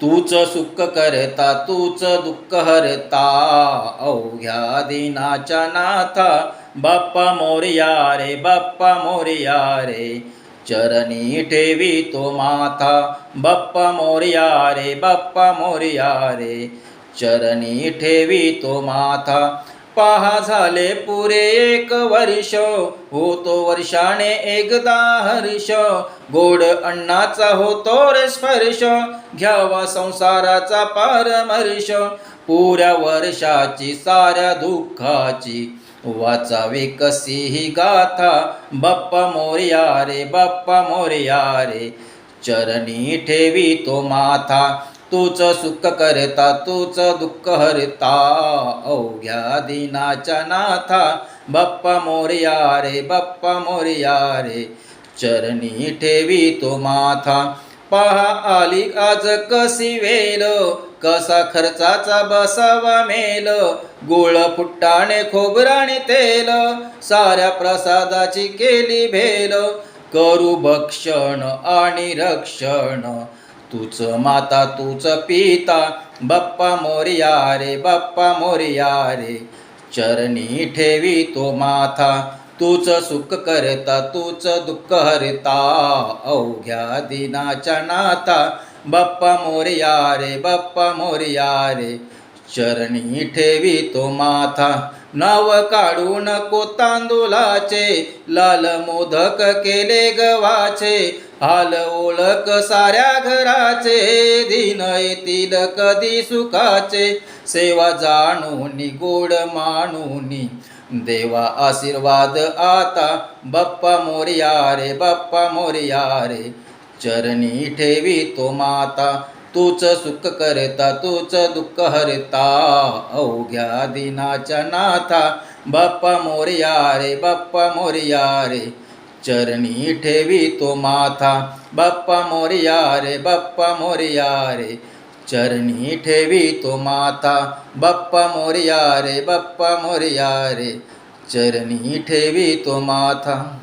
तूच सुख करता तूच दुःख हरता अवघ्या दिनाच्या नाथा बाप्पा मोरया रे बाप्पा मोरया रे चरणी ठेवी तो माथा बाप्पा मोरया रे बाप्पा मोरया रे चरणी ठेवी तो माथा पहा झाले पुरे 1 वर्ष होतो वर्षाने एकदा हर्ष गोड अन्नाचा होतो रे स्पर्श घ्यावा संसाराचा पारमर्श पुऱ्या वर्षाची साऱ्या दुःखाची वाचावी कशी ही गाथा बाप्पा मोरया रे बाप्पा मोरया रे चरणी ठेवी तो माथा तूच सुख करता तूच दुःख हरता अवघ्या दिनाच्या नाथा बाप्पा मोरया रे बाप्पा मोरया रे चरणी ठेवी तो माथा पहा आली आज कशी वेल कसा खर्चाचा बसावा मेल गुळ फुट्टाणे खोबराणे तेल साऱ्या प्रसादाची केली भेल करू भक्षण आणि रक्षण तूच माता तूच पिता बाप्पा मोरया रे बाप्पा मोरया रे चरणी ठेवी तो माथा तूच सुख करता तूच दुःख हरता अवघ्या दिनाच्या नाथा बाप्पा मोरया रे बाप्पा मोरया रे चरणी ठेवी तो माथा नाव काढू नको तांदुलाचे लाल मोदक केले गव्हाचे हाल ओळख साऱ्या घराचे दिन येतील कधी सुखाचे सेवा जाणून गोड मानून देवा आशीर्वाद आता बाप्पा मोरया रे बाप्पा मोरया रे चरणी ठेवी तो माता तूच सुख करता तूच दुःख हरता अवघ्या दिनाच्या नाथा बाप्पा मोरया रे बाप्पा मोरया रे चरणी ठेवी तो माथा बाप्पा मोरया रे बाप्पा मोरया रे चरणी ठेवी तो माथा बाप्पा मोरया रे बाप्पा मोरया रे चरणी ठेवी तो माथा।